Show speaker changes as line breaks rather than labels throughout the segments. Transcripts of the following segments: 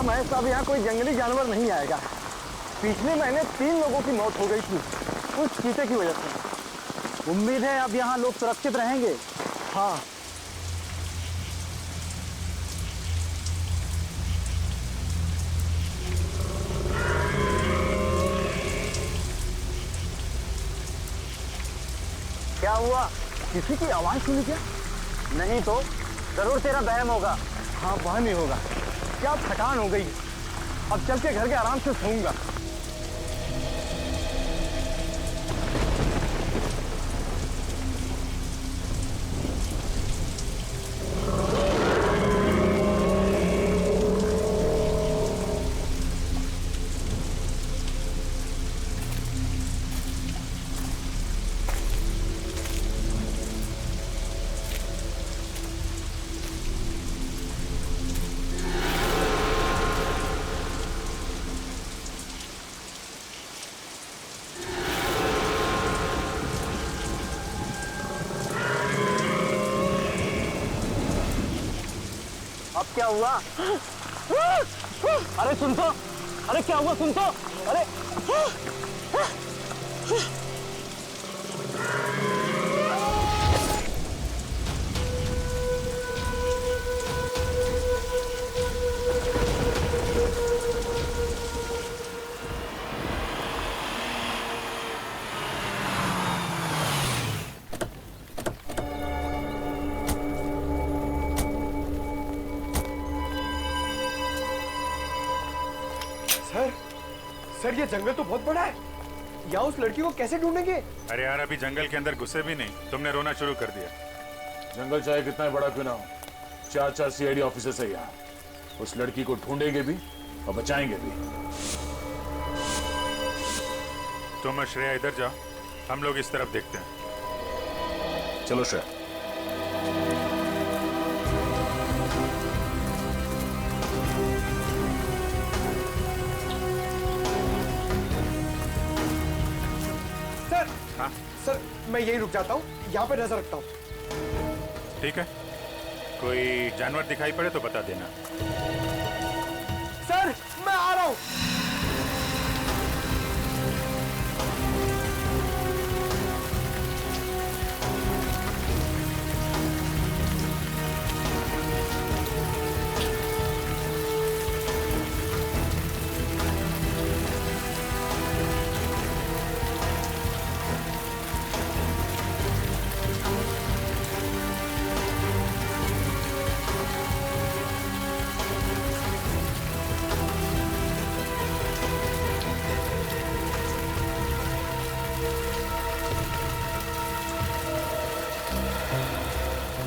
महेश साहब, यहाँ कोई जंगली जानवर नहीं आएगा। पिछले महीने 3 लोगों की मौत हो गई थी उस चीते की वजह से।
उम्मीद है अब यहाँ लोग सुरक्षित रहेंगे।
हाँ,
क्या हुआ?
किसी की आवाज सुनी क्या?
नहीं तो जरूर तेरा वहम होगा।
हाँ, वह नहीं होगा। क्या थकान हो गई, अब चल के घर के आराम से सोऊंगा।
अब क्या हुआ? अरे सुन तो, अरे क्या हुआ सुन तो, अरे
सर, ये जंगल तो बहुत बड़ा है। या उस लड़की को कैसे ढूंढेंगे?
अरे यार, अभी जंगल के अंदर घुसे भी नहीं, तुमने रोना शुरू कर दिया।
जंगल चाहे कितना बड़ा क्यों ना हो, 4 सीआईडी ऑफिसर्स है यहाँ। उस लड़की को ढूंढेंगे भी और बचाएंगे भी।
तुम और श्रेया इधर जाओ, हम लोग इस तरफ देखते हैं।
चलो श्रेया।
सर, मैं यही रुक जाता हूँ, यहाँ पे नजर रखता हूँ।
ठीक है, कोई जानवर दिखाई पड़े तो बता देना।
सर, मैं आ रहा हूँ।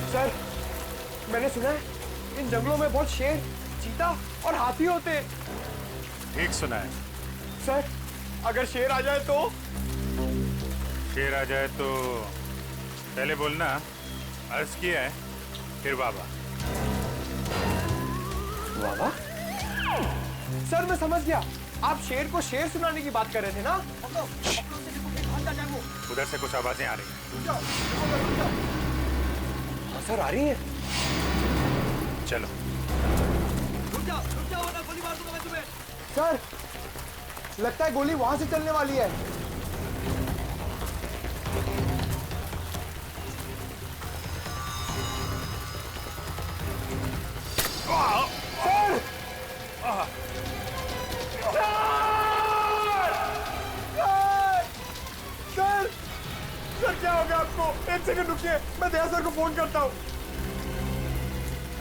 सर, मैंने सुना है इन जंगलों में बहुत शेर, चीता और हाथी होते हैं।
ठीक सुना है।
सर, अगर शेर आ जाए तो?
शेर आ जाए तो पहले बोलना अर्ज किया है, फिर बाबा।
बाबा? सर, मैं समझ गया, आप शेर को शेर सुनाने की बात कर रहे थे ना?
उधर से कुछ आवाजें आ रही हैं।
हाँ सर, आ रही है।
चलो।
रुक जाओ वरना गोली मार दूंगा मैं तुम्हें। सर, लगता है गोली वहां से चलने वाली है। सर, क्या हो गया आपको? एक सेकंड रुकिए, मैं दया सर को फोन करता हूँ।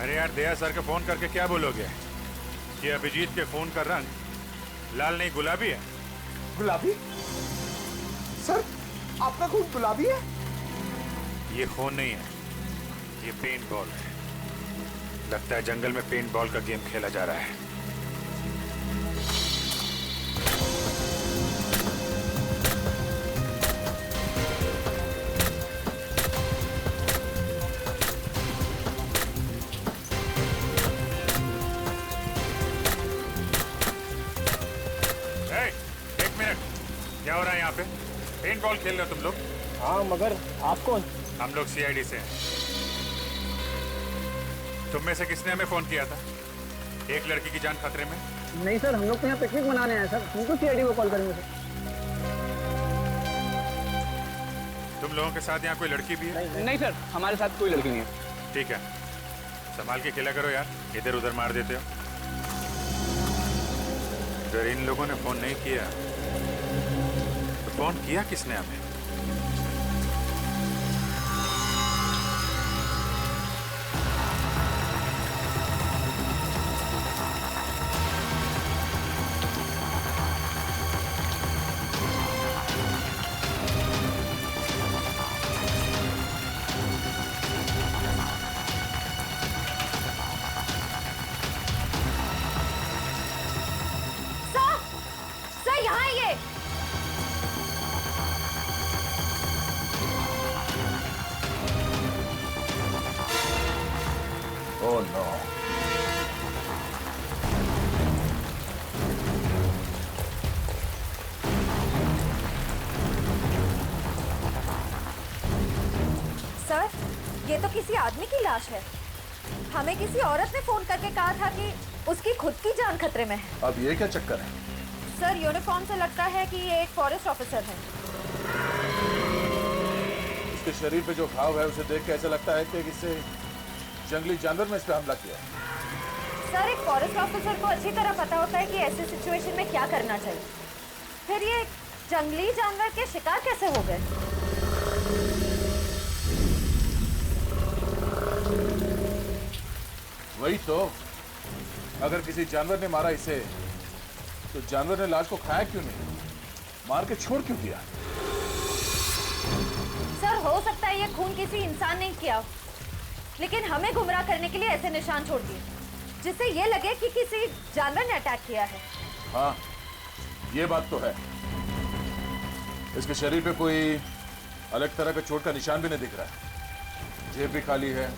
अरे यार, दया सर को फोन करके क्या बोलोगे कि अभिजीत के फोन का रंग लाल नहीं गुलाबी है?
गुलाबी? सर, आपका खून गुलाबी है?
ये खून नहीं है, ये पेंट बॉल है। लगता है जंगल में पेंट बॉल का गेम खेला जा रहा है। क्या हो रहा है यहाँ पे? पेंट बॉल खेल रहे हो तुम लोग?
हाँ, मगर आप कौन?
हम लोग सीआईडी से हैं। तुम में से किसने हमें फोन किया था? एक लड़की की जान खतरे में।
नहीं सर, हम लोग तो यहाँ पिकनिक मनाने आए सर, तुमको सीआईडी को कॉल करेंगे सर।
तुम लोगों के साथ यहाँ कोई लड़की भी है?
नहीं सर, हमारे साथ कोई लड़की नहीं है।
ठीक है, संभाल के खेला करो यार, इधर उधर मार देते हो। अगर इन लोगों ने फोन नहीं किया तो फोन किया किसने हमें?
सर यहाँ आइए।
Oh no.
सर, ये तो किसी आदमी की लाश है। हमें किसी औरत ने फोन करके कहा था कि उसकी खुद की जान खतरे में है।
अब ये क्या चक्कर है?
सर, यूनिफॉर्म से लगता है कि ये एक फॉरेस्ट ऑफिसर है।
इसके शरीर पे जो घाव है उसे देख के ऐसा लगता है कि किसी जंगली जानवर ने इस पे हमला किया है।
सर, एक फॉरेस्ट ऑफिसर को अच्छी तरह पता होता है कि ऐसे सिचुएशन में क्या करना चाहिए। फिर ये जंगली जानवर के शिकार कैसे हो गए?
वही तो, अगर किसी जानवर ने मारा इसे तो जानवर ने लाश को खाया क्यों नहीं, मार के छोड़ क्यों दिया?
सर, हो सकता है ये खून किसी इंसान ने किया हो, लेकिन हमें गुमराह करने के लिए ऐसे निशान छोड़ दिए जिससे ये लगे कि किसी जानवर ने अटैक किया है।
हाँ, ये बात तो है। इसके शरीर पे कोई अलग तरह का चोट का निशान भी नहीं दिख रहा है। जेब भी खाली है,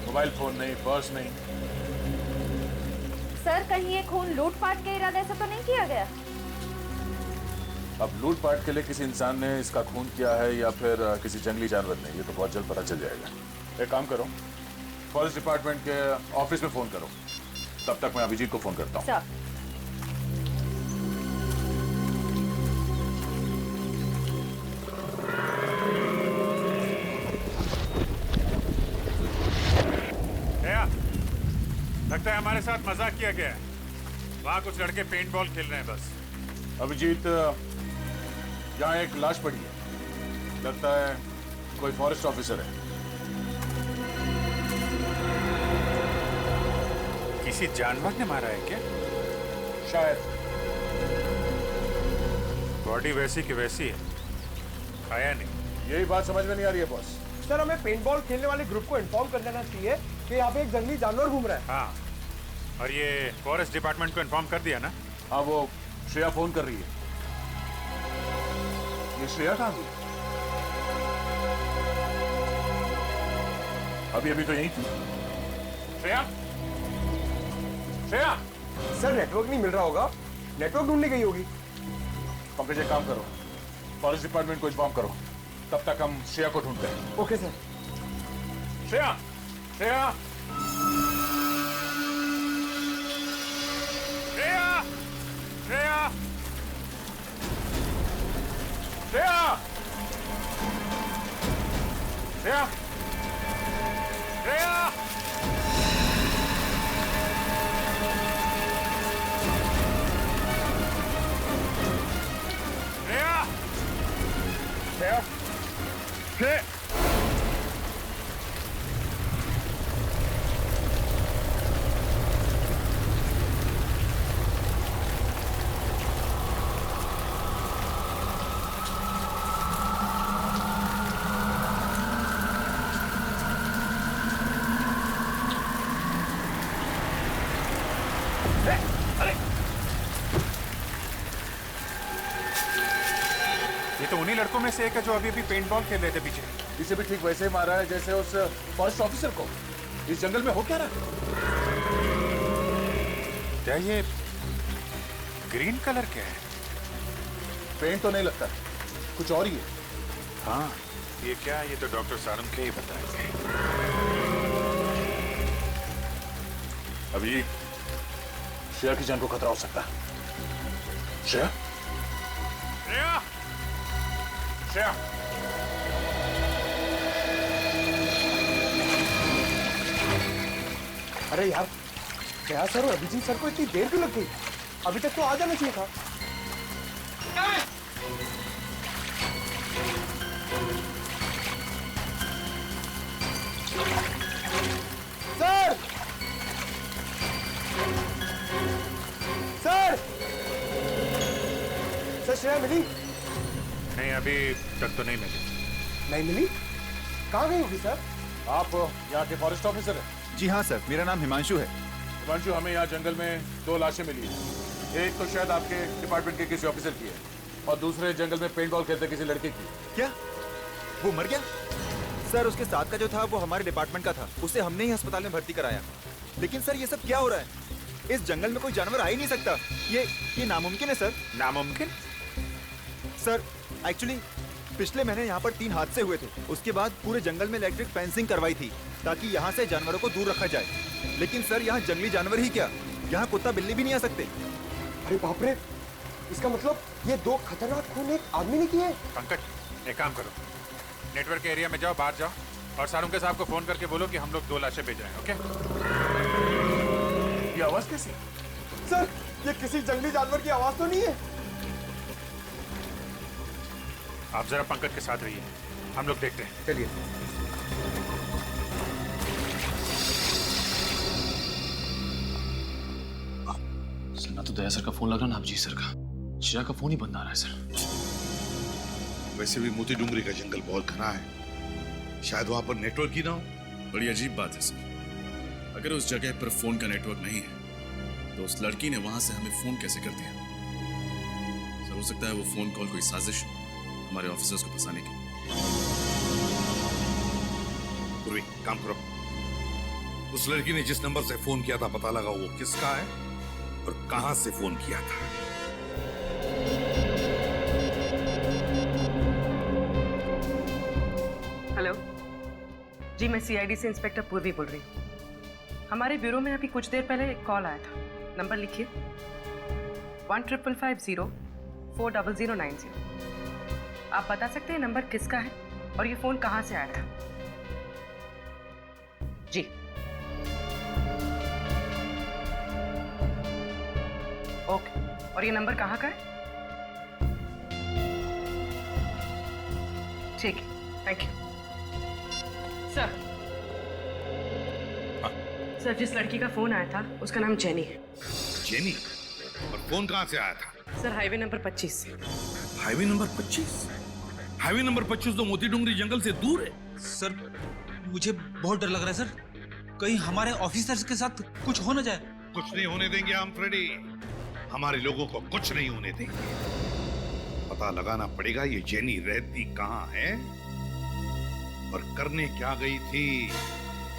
मोबाइल फोन नहीं, पर्स नहीं।
सर, कहीं ये खून लूटपाट के इरादे से तो नहीं किया गया?
अब लूटपाट के लिए किसी इंसान ने इसका खून किया है या फिर किसी जंगली जानवर ने, ये तो बहुत जल्द पता चल जाएगा। एक काम करो, फॉरेस्ट डिपार्टमेंट के ऑफिस में फोन करो, तब तक मैं अभिजीत को फोन करता हूँ।
सर,
लगता है हमारे साथ मजाक किया गया है। वहां कुछ लड़के पेंट बॉल खेल रहे हैं बस।
अभिजीत, यहाँ एक लाश पड़ी है, लगता है कोई फॉरेस्ट ऑफिसर है।
किसी जानवर ने मारा है क्या?
शायद।
बॉडी वैसी की वैसी है, खाया नहीं।
यही बात समझ में नहीं आ रही है बॉस।
सर, हमें पेंट बॉल खेलने वाले ग्रुप को इन्फॉर्म कर देना चाहिए कि यहाँ पे एक जंगली जानवर घूम रहा है।
हाँ, और ये फॉरेस्ट डिपार्टमेंट को इन्फॉर्म कर दिया ना?
हाँ, वो श्रेया फोन कर रही है। ये श्रेया कहाँ गई? अभी अभी तो यही थी। श्रेया, श्रेया।
सर, नेटवर्क नहीं मिल रहा होगा, नेटवर्क ढूंढने गई होगी।
पंकज, एक काम करो, फॉरेस्ट डिपार्टमेंट को इन्फॉर्म करो, तब तक हम श्रेया को ढूंढते हैं।
Okay sir.
श्रेया, श्रेया,
श्रेया, श्रेया,
श्रेया, श्रेया,
श्रेया।
श्रेया, श्रेया।
ये तो उन्हीं लड़कों में से एक है जो अभी अभी पेंट बॉल खेल रहे थे पीछे।
इसे भी ठीक वैसे ही मारा है जैसे उस फॉरेस्ट ऑफिसर को। इस जंगल में हो क्या रहा है?
क्या ये ग्रीन कलर क्या है?
पेंट तो नहीं लगता, कुछ और ही है।
हाँ, ये क्या, ये तो डॉक्टर सारंग के ही बताएंगे।
अभी श्रेया की जान को खतरा हो सकता है। श्रेया,
श्रेया, श्रेया,
अरे यार, क्या सर और अभिजीत सर को इतनी देर क्यों लग गई? अभी तक तो आ जाना चाहिए था। सर, सर, सर श्रेया मिली?
नहीं अभी तक तो नहीं मिली।
नहीं मिली? कहाँ गई होगी सर?
आप यहाँ के फॉरेस्ट ऑफिसर हैं?
जी हाँ सर, मेरा नाम हिमांशु है।
हिमांशु, हमें यहाँ जंगल में 2 लाशें मिली हैं। एक तो शायद आपके डिपार्टमेंट के किसी ऑफिसर की है और दूसरे जंगल में पेंट बॉल खेलते किसी लड़के की।
क्या वो मर गया? सर उसके साथ का जो था वो हमारे डिपार्टमेंट का था, उसे हमने ही अस्पताल में भर्ती कराया। लेकिन सर ये सब क्या हो रहा है? इस जंगल में कोई जानवर आ ही नहीं सकता। ये नामुमकिन है सर।
नामुमकिन?
सर एक्चुअली पिछले महीने यहाँ पर 3 हादसे हुए थे। उसके बाद पूरे जंगल में इलेक्ट्रिक फेंसिंग करवाई थी ताकि यहाँ से जानवरों को दूर रखा जाए। लेकिन सर यहाँ जंगली जानवर ही क्या, यहाँ कुत्ता बिल्ली भी नहीं आ सकते।
अरे बाप रे, इसका मतलब ये 2 खतरनाक खून एक आदमी ने किए।
पंकज, एक काम करो, नेटवर्क के एरिया में जाओ, बाहर जाओ और सारुंके साहब को फोन करके बोलो कि हम लोग 2 लाशें भेज रहे हैं। ओके?
ये आवाज कैसी?
सर, ये किसी जंगली जानवर की आवाज तो नहीं है?
आप जरा पंकज के साथ रहिए, हम लोग देखते हैं। चलिए।
ना तो दया सर का फोन लग रहा ना अभिजीत सर का। श्रेया का फोन ही बंद आ रहा है सर।
वैसे भी मोती डूंगरी का जंगल बहुत घना है, शायद वहां पर नेटवर्क ही ना हो।
बड़ी अजीब बात है सर। अगर उस जगह पर फोन का नेटवर्क नहीं है तो उस लड़की ने वहां से हमें फोन कैसे कर दिया? सर हो सकता है वो फोन कॉल कोई साजिश हो हमारे ऑफिसर्स को फंसाने की।
पूर्वी, काम करो, उस लड़की ने जिस नंबर से फोन किया था पता लगाओ वो किसका है और कहां से फोन किया था।
हेलो जी, मैं सीआईडी से इंस्पेक्टर पूर्वी बोल रही हूँ। हमारे ब्यूरो में अभी कुछ देर पहले एक कॉल आया था। नंबर लिखिए 1550-40090। आप बता सकते हैं नंबर किसका है और ये फोन कहाँ से आया था? जी ओके, और ये नंबर कहाँ का है? ठीक है, थैंक यू सर। सर जिस लड़की का फोन आया था उसका नाम जेनी है।
जेनी? और फोन कहां से आया था?
सर हाईवे नंबर 25 से।
Highway number 25? हाईवे नंबर 25 तो मोती डूंगरी जंगल से दूर है।
सर मुझे बहुत डर लग रहा है सर, कहीं हमारे ऑफिसर्स के साथ कुछ हो ना जाए।
कुछ नहीं होने देंगे हम, फ्रेडी। हमारे लोगों को कुछ नहीं होने देंगे। पता लगाना पड़ेगा ये जेनी रहती कहां है और करने क्या गई थी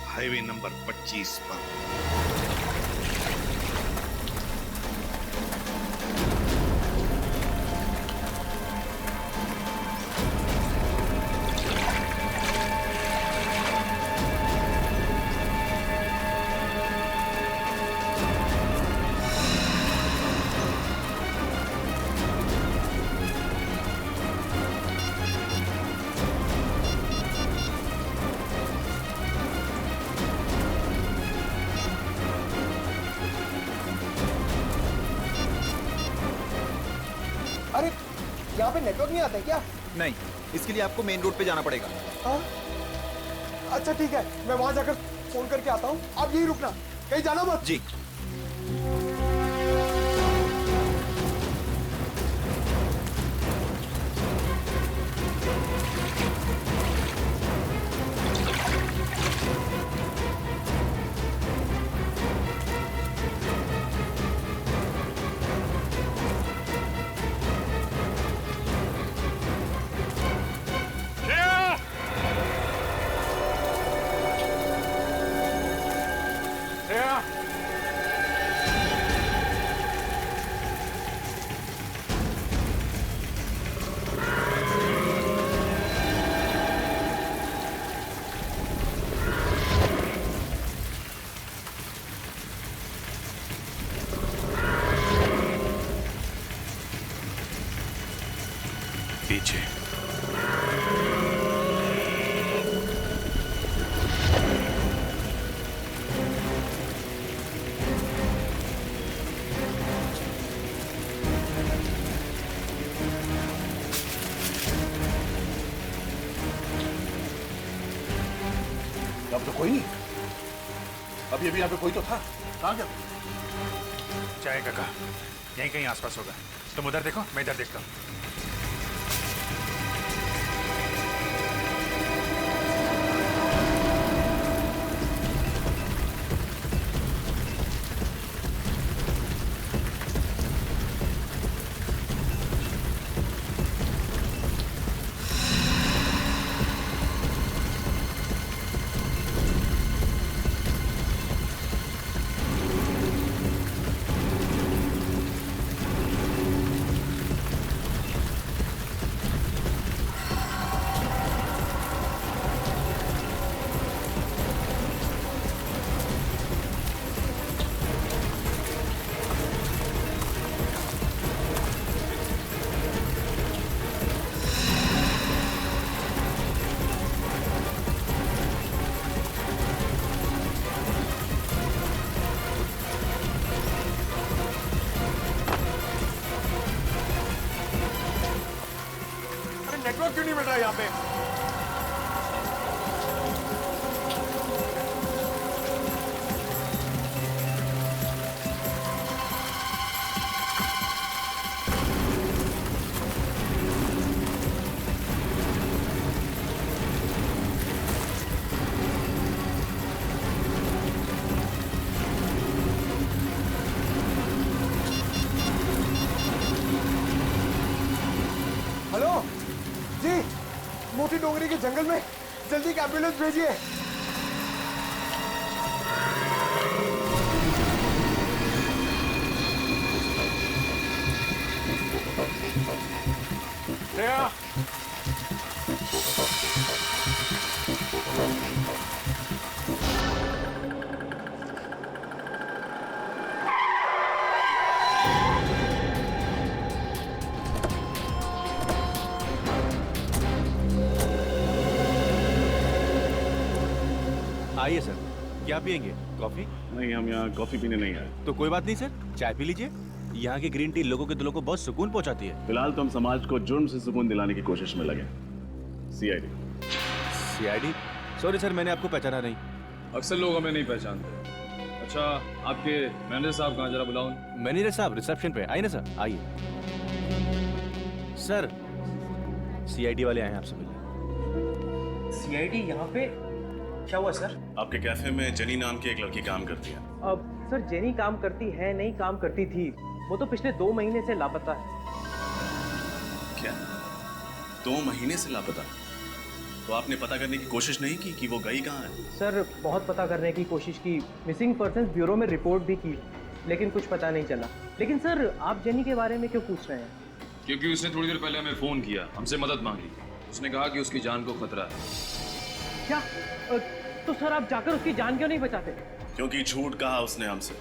हाईवे नंबर 25 पर।
अरे यहाँ पे नेटवर्क नहीं आता है क्या?
नहीं, इसके लिए आपको मेन रोड पे जाना पड़ेगा।
हाँ? अच्छा ठीक है, मैं वहां जाकर फोन करके आता हूँ। आप यही रुकना, कहीं जाना मत।
जी।
श्रेया! दीजिए।
अब तो कोई नहीं। अभी अभी यहाँ पे कोई तो था, कहाँ गया?
चाहे काका यहीं कहीं आसपास होगा। तुम उधर देखो, मैं इधर देखता हूँ।
नेटवर्क क्यों नहीं मिल रहा यहाँ पे? हेलो जी, मोती डोंगरी के जंगल में जल्दी एक एम्बुलेंस भेजिए।
आइए सर, क्या पियेंगे? कॉफी?
नहीं, हम यहाँ कॉफी पीने नहीं आए।
तो कोई बात नहीं सर, चाय पी लीजिए। यहाँ की ग्रीन टी लोगों के दिलों को बहुत सुकून पहुंचाती है।
फिलहाल तो हम समाज को जुर्म से सुकून दिलाने की कोशिश में लगे। सीआईडी।
सीआईडी? सॉरी सर, मैंने आपको पहचाना नहीं।
अक्सर लोग हमें नहीं पहचानते। अच्छा, आपके मैनेजर साहब कहाँ, जरा बुलाओ।
मैनेजर साहब रिसेप्शन पे। आइए ना सर, आइए। सर, सीआईडी वाले आए हैं आपसे मिलने।
सीआईडी यहाँ पे? क्या हुआ सर?
आपके कैफे में जेनी नाम की एक लड़की काम करती है।
अब सर, जेनी काम करती है नहीं काम करती थी, वो तो पिछले 2 महीने से लापता है।
क्या? 2 महीने से लापता? तो आपने पता करने की कोशिश नहीं की कि वो गई कहाँ है?
सर, बहुत पता करने की कोशिश की, मिसिंग पर्सन्स ब्यूरो में रिपोर्ट भी की, लेकिन कुछ पता नहीं चला। लेकिन सर, आप जेनी के बारे में क्यों पूछ रहे हैं?
क्योंकि उसने थोड़ी देर पहले हमें फोन किया, हमसे मदद मांगी। उसने कहा कि उसकी जान को खतरा है।
क्या? तो सर, आप जाकर उसकी जान क्यों नहीं बचाते?
क्योंकि झूठ कहा उसने हमसे।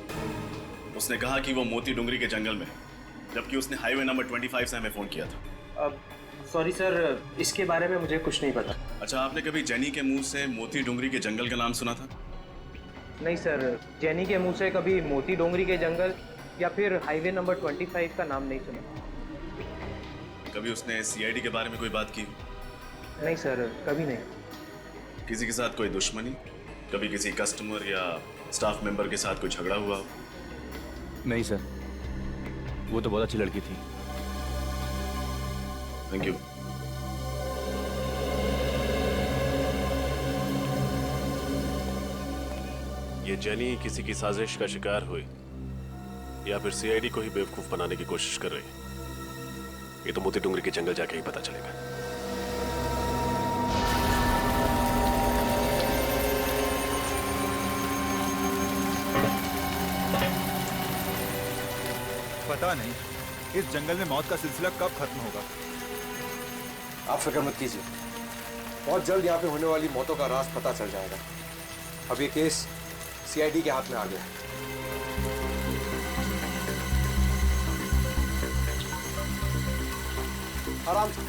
उसने कहा कि वो मोती डोंगरी के जंगल में, जबकि उसने हाईवे नंबर 25 से हमें फोन किया था।
सॉरी सर, इसके बारे में मुझे कुछ नहीं पता।
अच्छा, आपने कभी जेनी के मुंह से मोती डोंगरी के जंगल का नाम सुना था?
नहीं सर, जेनी के मुंह से कभी मोती डोंगरी के जंगल या फिर हाईवे नंबर 25 का नाम नहीं सुना।
कभी उसने सीआईडी के बारे में कोई बात की?
नहीं सर, कभी नहीं।
किसी के साथ कोई दुश्मनी? कभी किसी कस्टमर या स्टाफ मेंबर के साथ कोई झगड़ा हुआ?
नहीं सर, वो तो बहुत अच्छी लड़की थी।
Thank you.
ये जेनी किसी की साजिश का शिकार हुई या फिर सीआईडी को ही बेवकूफ बनाने की कोशिश कर रही है, ये तो मोती डोंगरी के जंगल जाके ही पता चलेगा।
पता नहीं इस जंगल में मौत का सिलसिला कब खत्म होगा।
आप फिक्र मत कीजिए, बहुत जल्द यहाँ पे होने वाली मौतों का राज पता चल जाएगा। अब ये केस सीआईडी के हाथ में आ गया है। आराम से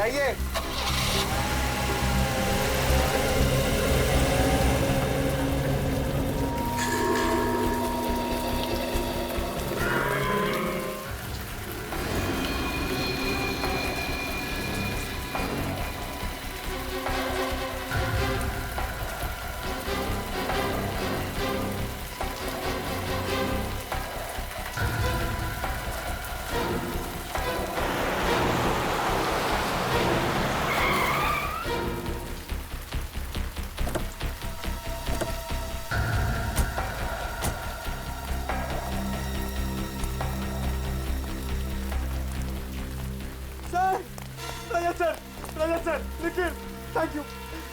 जाइए।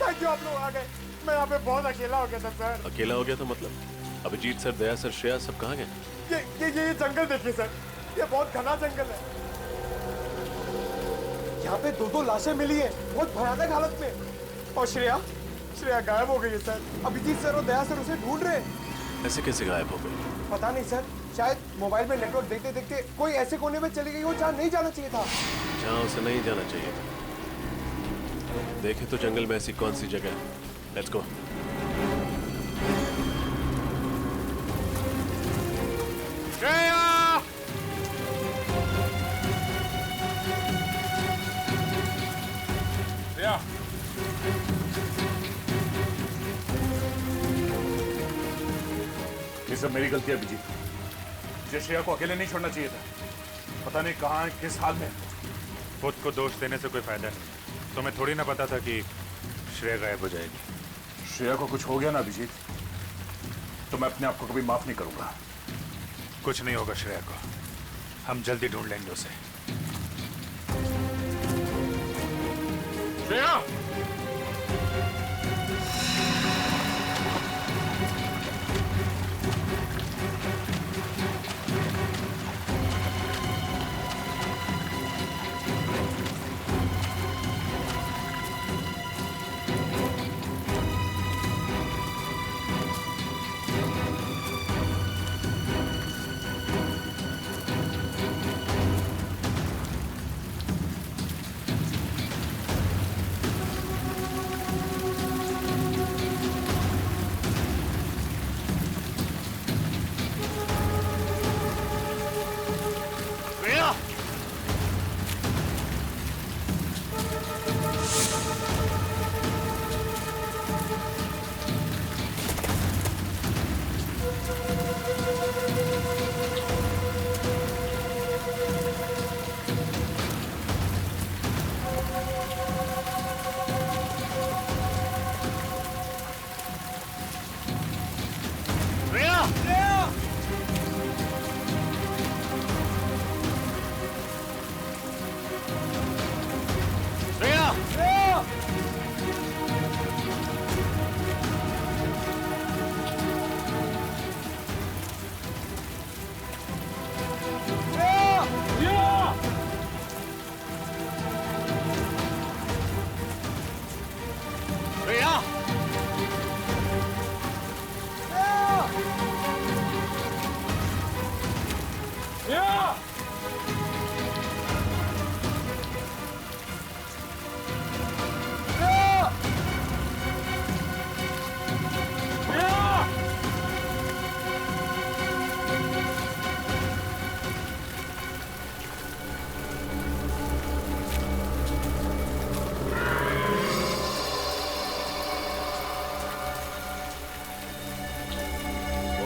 थैंक यू, आप लोग आ गए। मैं यहाँ पे बहुत अकेला हो गया था सर।
अकेला हो गया था मतलब? अभिजीत सर, दया सर, श्रेया सब कहाँ गए?
ये जंगल देखिए सर, ये बहुत घना जंगल है। यहाँ पे 2 लाशें मिली है, बहुत भयानक हालत में। और श्रेया गायब हो गई है सर। अभिजीत सर और दया सर उसे ढूंढ रहे हैं।
ऐसे कैसे गायब हो गई?
पता नहीं सर, शायद मोबाइल में नेटवर्क देखते देखते कोई ऐसे कोने में चली गई हो जहाँ नहीं जाना चाहिए था।
जहाँ उसे नहीं जाना चाहिए था। देखे तो जंगल में ऐसी कौन सी जगह है? Let's go.
ये सब मेरी गलती है अभिजीत। मुझे श्रेया को अकेले नहीं छोड़ना चाहिए था। पता नहीं कहाँ है, किस हाल में।
खुद को दोष देने से कोई फायदा नहीं। तुम्हें थोड़ी ना पता था कि श्रेया गायब हो जाएगी।
श्रेया को कुछ हो गया ना अभिजीत, तो मैं अपने आप को कभी माफ नहीं करूंगा।
कुछ नहीं होगा श्रेया को, हम जल्दी ढूंढ लेंगे उसे।
श्रेया!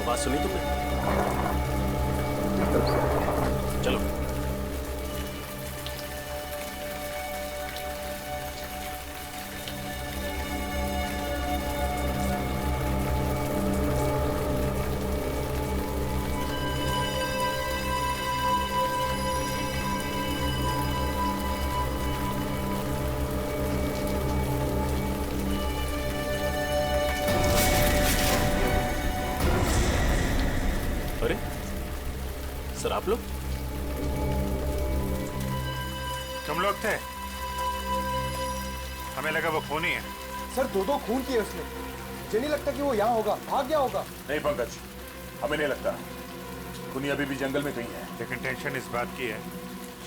बात सुनी तुमने? चलो। अरे सर, आप लोग?
तुम लोग थे? हमें लगा वो खून ही है।
सर 2 खून किए उसने। मुझे नहीं लगता कि वो यहाँ होगा, भाग गया होगा।
नहीं पंकज, हमें नहीं लगता। खूनी अभी भी जंगल में कहीं है।
लेकिन टेंशन इस बात की है,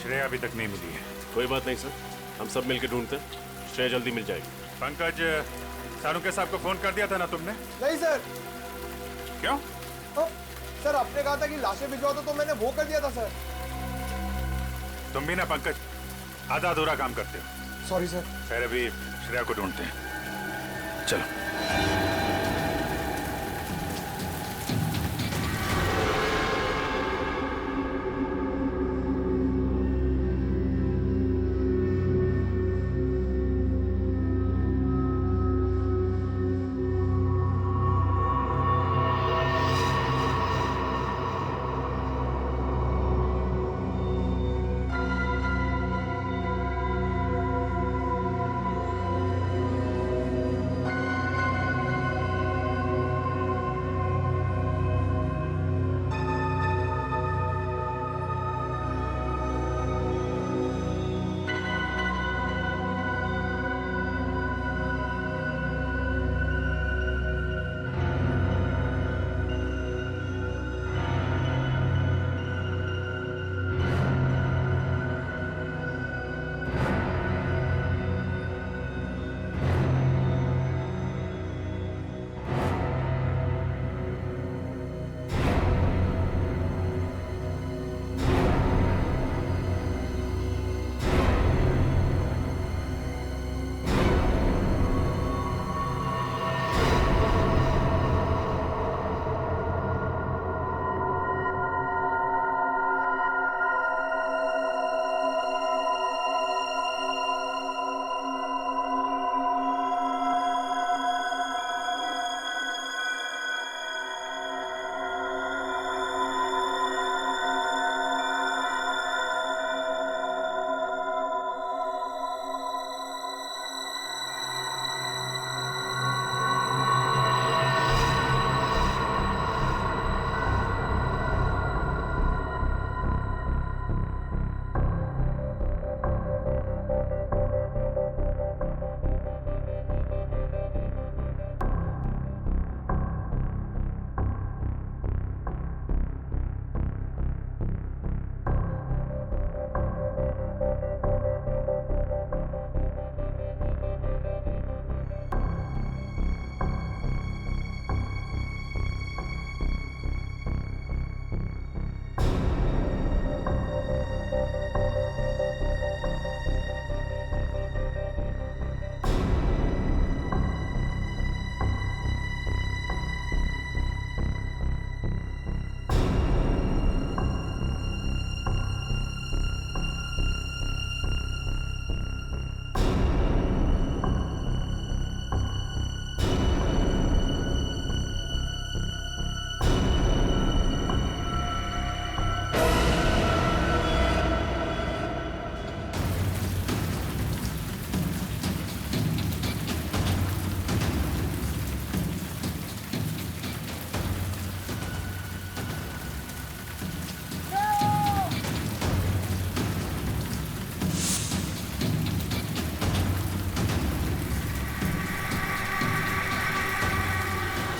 श्रेया अभी तक नहीं मिली है।
कोई बात नहीं सर, हम सब मिलकर ढूंढते हैं, श्रेया जल्दी मिल जाएगी।
पंकज, सारुके साहब को फोन कर दिया था ना तुमने?
नहीं सर।
क्यों?
सर आपने कहा था कि लाशें भिजवा दो तो मैंने वो कर दिया था सर।
तुम भी ना पंकज आधा अधूरा काम करते हो।
Sorry sir.
खैर अभी श्रेया को ढूंढते हैं, चलो।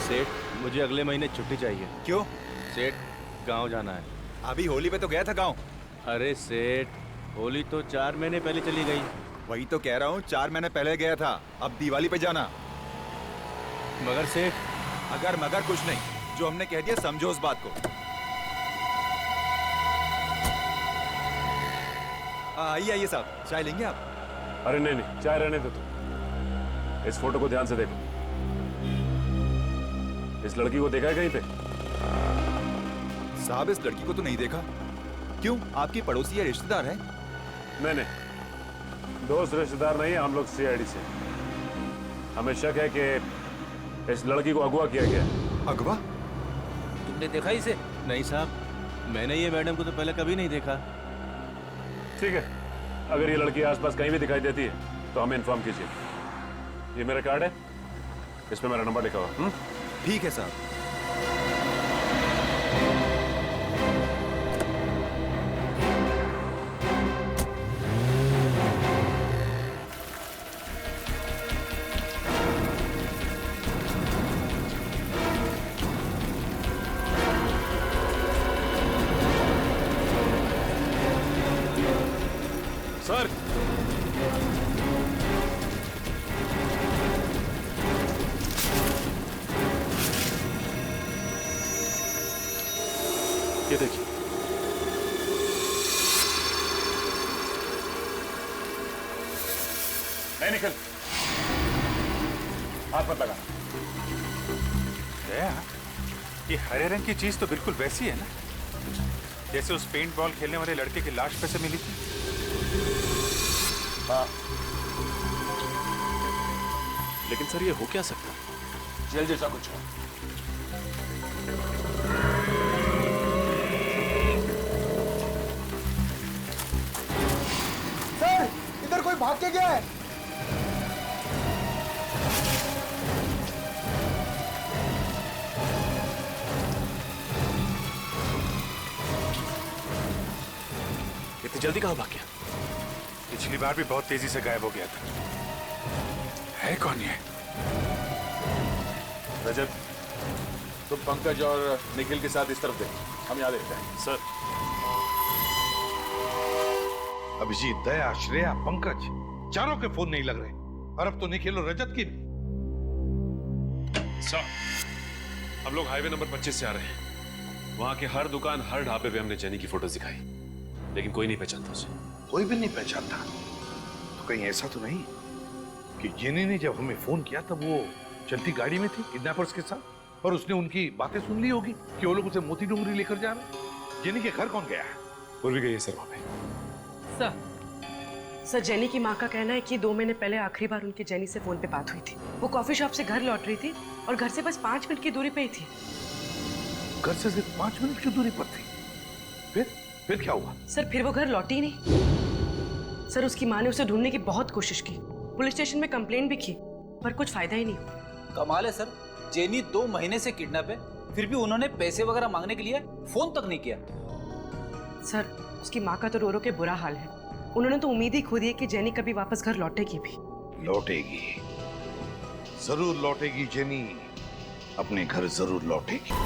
सेठ, मुझे अगले महीने छुट्टी चाहिए। क्यों? सेठ, गांव जाना है। अभी होली पे तो गया था गांव। अरे सेठ, होली तो 4 महीने पहले चली गई। वही तो कह रहा हूँ, 4 महीने पहले गया था, अब दिवाली पे जाना। मगर सेठ, अगर मगर कुछ नहीं, जो हमने कह दिया समझो उस बात को। आइए आइए साहब, चाय लेंगे आप?
अरे नहीं नहीं, चाय रहने दो तुम। इस फोटो को ध्यान से देखो। इस लड़की को देखा है कहीं पे?
साहब, इस लड़की को तो नहीं देखा। क्यों, आपकी पड़ोसी या रिश्तेदार है?
नहीं नहीं, दोस्त रिश्तेदार नहीं, हम लोग सीआईडी से। हमें शक है कि इस लड़की को अगवा किया गया।
अगवा?
तुमने देखा इसे?
नहीं साहब, मैंने ये मैडम को तो पहले कभी नहीं देखा।
ठीक है, अगर ये लड़की आसपास कहीं भी दिखाई देती है तो हमें इन्फॉर्म कीजिए। ये मेरा कार्ड है, इस पे मेरा नंबर लिखा हुआ।
ठीक है साहब।
सर,
निकल, हाथ मत लगा।
दया, ये हरे रंग की चीज तो बिल्कुल वैसी है ना जैसे उस पेंट बॉल खेलने वाले लड़के की लाश पे से मिली थी।
हाँ।
लेकिन सर ये हो क्या सकता है?
जेल जैसा कुछ है।
सर, इधर कोई भाग के गया है।
इतनी जल्दी कहां भाग गया?
पिछली बार भी बहुत तेजी से गायब हो गया था। है कौन ये?
रजत, तुम पंकज और निखिल के साथ इस तरफ देखो, हम यहाँ देखते हैं।
सर।
अभिजीत, दया, श्रेया, पंकज, चारों के फोन नहीं लग रहे और अब तो निखिल और रजत की भी।
सर, हम लोग हाईवे नंबर 25 से आ रहे हैं। वहां के हर दुकान, हर ढाबे पे हमने जेनी की फोटोज दिखाई, लेकिन कोई नहीं पहचानता उसे।
कोई भी नहीं पहचानता? तो कहीं ऐसा तो नहीं कि जेनी ने जब हमें फोन किया तब वो चलती गाड़ी में थी किडनैपर्स के साथ और उसने उनकी बातें सुन ली होगी कि वो लोग उसे मोती डूंगरी लेकर जा रहे हैं। जेनी के घर कौन गया है?
पूर्वी गई है सर वहां पे।
सर, जेनी की माँ का कहना है कि 2 महीने पहले आखिरी बार उनकी जेनी से फोन पे बात हुई थी। वो कॉफी शॉप से घर लौट रही थी और घर से बस 5 मिनट की दूरी पे ही थी।
घर से सिर्फ 5 मिनट की दूरी पर थी? फिर क्या हुआ?
सर, फिर वो घर लौटी ही नहीं। सर, उसकी माँ ने उसे ढूंढने की बहुत कोशिश की, पुलिस स्टेशन में कंप्लेंट भी की, पर कुछ फायदा ही नहीं हुआ।
कमाल है सर, जेनी 2 महीने से किडनैप है, फिर भी उन्होंने पैसे वगैरह मांगने के लिए फोन तक नहीं किया।
सर, उसकी माँ का तो रो रो के बुरा हाल है। उन्होंने तो उम्मीद ही खो दी है कि जेनी कभी वापस घर लौटेगी भी।
लौटेगी, जरूर लौटेगी जेनी, अपने घर जरूर लौटेगी।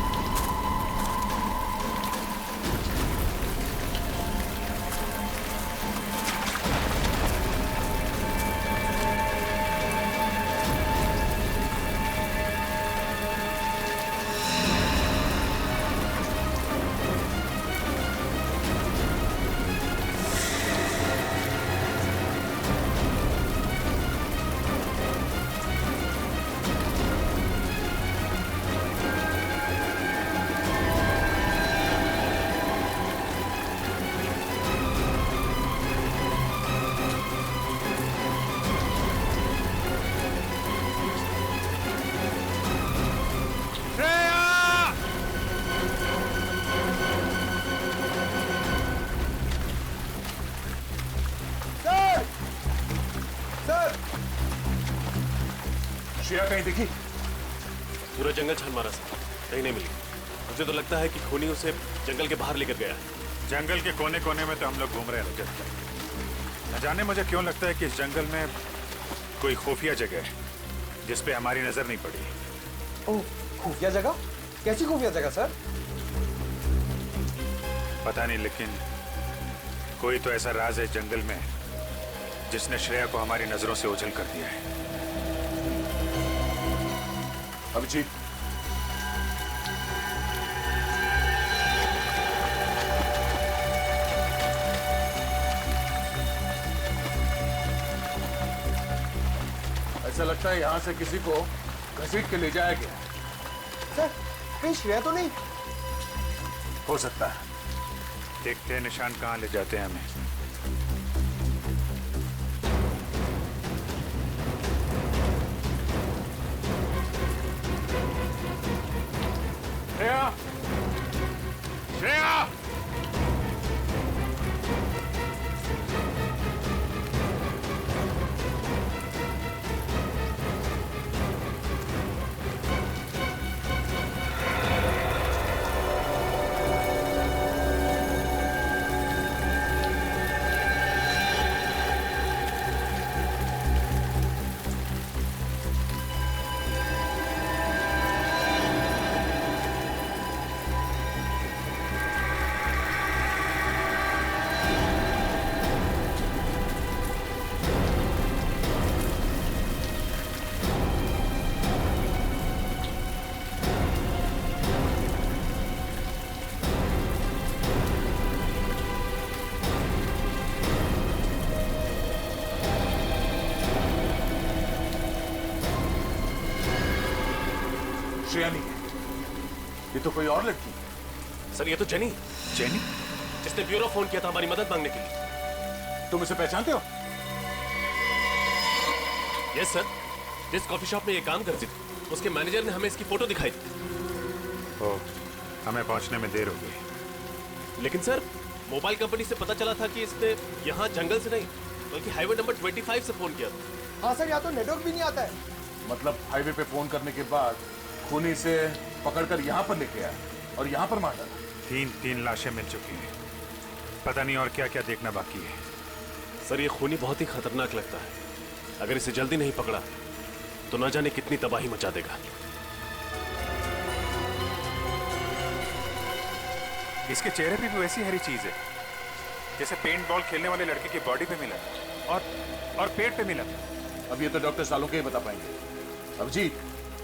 श्रेया कहीं दिखी?
पूरा जंगल छान मारा सर, कहीं नहीं मिली। मुझे तो लगता है कि खूनी उसे जंगल के बाहर लेकर गया।
जंगल के कोने कोने में तो हम लोग घूम रहे हैं रजत। न जाने मुझे क्यों लगता है कि इस जंगल में कोई खुफिया जगह है जिस पे हमारी नजर नहीं पड़ी।
ओह, खुफिया जगह? कैसी खुफिया जगह सर?
पता नहीं, लेकिन कोई तो ऐसा राज है जंगल में जिसने श्रेया को हमारी नजरों से ओझल कर दिया है।
अभिजीत, ऐसा लगता है यहां से किसी को घसीट के ले जाया गया।
सर, कहीं श्रेया तो नहीं?
हो सकता है।
देखते हैं निशान कहां ले जाते हैं हमें।
श्रेया! श्रेया! श्रेया नहीं है, ये तो कोई और लड़की है।
सर ये तो जेनी
जेनी
जिसने ब्यूरो फोन किया था हमारी मदद मांगने के लिए।
तुम इसे पहचानते हो?
यस सर, जिस कॉफी शॉप में ये काम करती थी उसके मैनेजर ने हमें इसकी फोटो दिखाई थी।
ओ, हमें पहुंचने में देर हो गई।
लेकिन सर मोबाइल कंपनी से पता चला था कि इसने यहाँ जंगल से नहीं बल्कि हाईवे नंबर 25 से फोन किया था।
हाँ सर, यहाँ तो नेटवर्क भी नहीं आता है।
मतलब हाईवे पे फोन करने के बाद खूनी से पकड़कर यहाँ पर लेके आया और यहाँ पर मार डाला।
तीन लाशें मिल चुकी हैं, पता नहीं और क्या क्या देखना बाकी है।
सर ये खूनी बहुत ही खतरनाक लगता है, अगर इसे जल्दी नहीं पकड़ा तो ना जाने कितनी तबाही मचा देगा।
इसके चेहरे पे भी वैसी हरी चीज है जैसे पेंट बॉल खेलने वाले लड़के की बॉडी पे मिला और पेट पे मिला।
अब ये तो डॉक्टर सालों के ही बता पाएंगे। अभिजीत,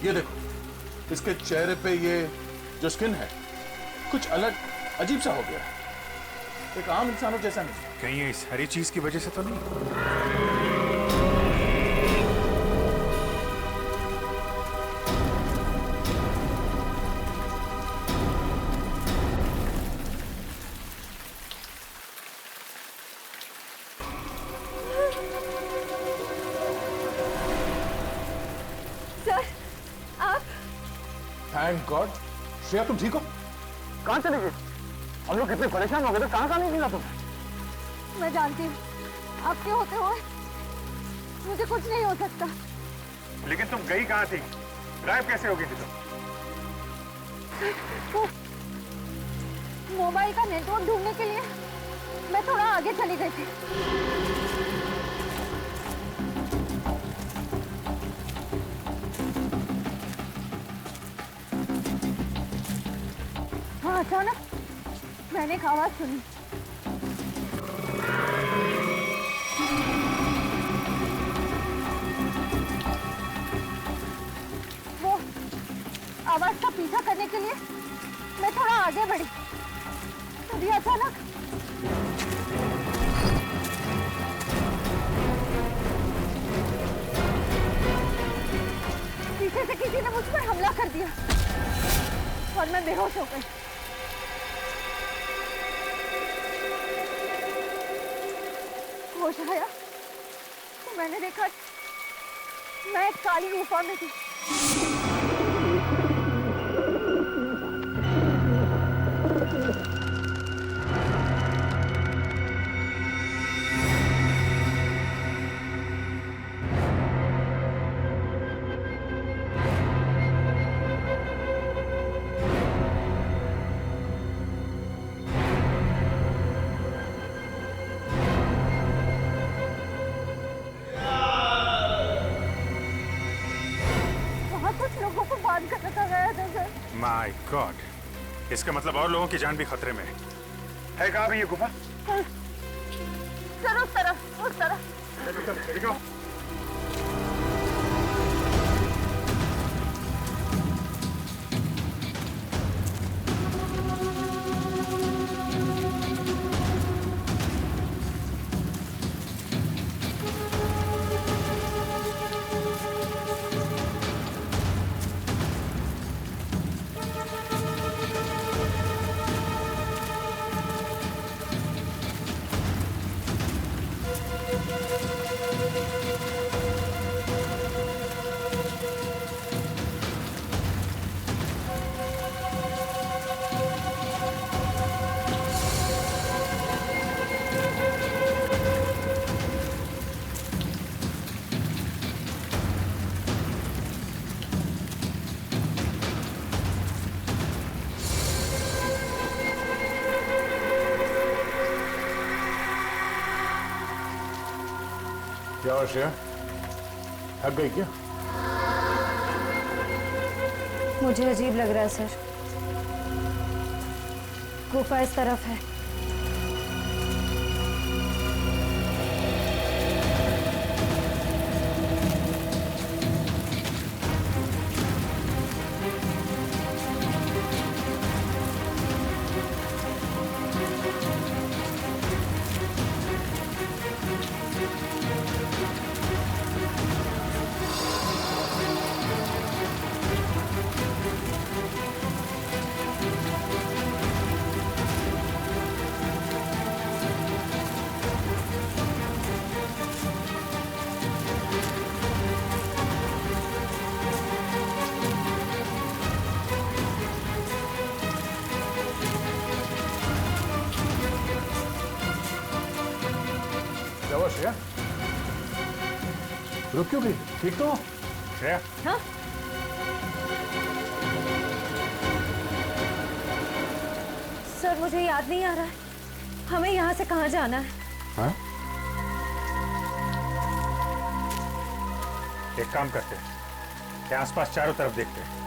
ये देखो, इसके चेहरे पे ये जो स्किन है कुछ अलग अजीब सा हो गया है, एक आम इंसानों जैसा नहीं।
कहीं ये इस हरी चीज की वजह से तो नहीं?
Thank God. श्रेया तुम ठीक हो?
कहाँ चले गए? हम लोग कितने परेशान हो गए थे, कहाँ नहीं मिला तुम्हें?
मैं जानती हूँ आपके होते हुए मुझे कुछ नहीं हो सकता।
लेकिन तुम गई कहाँ थी? गायब कैसे हो गई थी तुम?
मोबाइल का नेटवर्क ढूंढने के लिए मैं थोड़ा आगे चली गई थी। हाँ, अचानक मैंने एक आवाज सुनी। वो आवाज का पीछा करने के लिए मैं थोड़ा आगे बढ़ी, तभी अचानक पीछे से किसी ने मुझ पर हमला कर दिया और मैं बेहोश हो गई। होश आया तो मैंने देखा मैं एक काली गुफा में थी।
माय गॉड, इसका मतलब और लोगों की जान भी खतरे में है। कहाँ भी ये गुफा?
सर उस तरफ।
देखो
क्या हुआ श्रेया, थक गई क्या?
मुझे अजीब लग रहा है सर। गुफा इस तरफ है।
क्या हुआ श्रेया? रुक क्यों गई? ठीक तो हो? श्रेया?
हाँ? सर मुझे याद नहीं आ रहा है हमें यहाँ से कहाँ जाना है।
हाँ? एक काम करते हैं, आसपास चारों तरफ देखते हैं।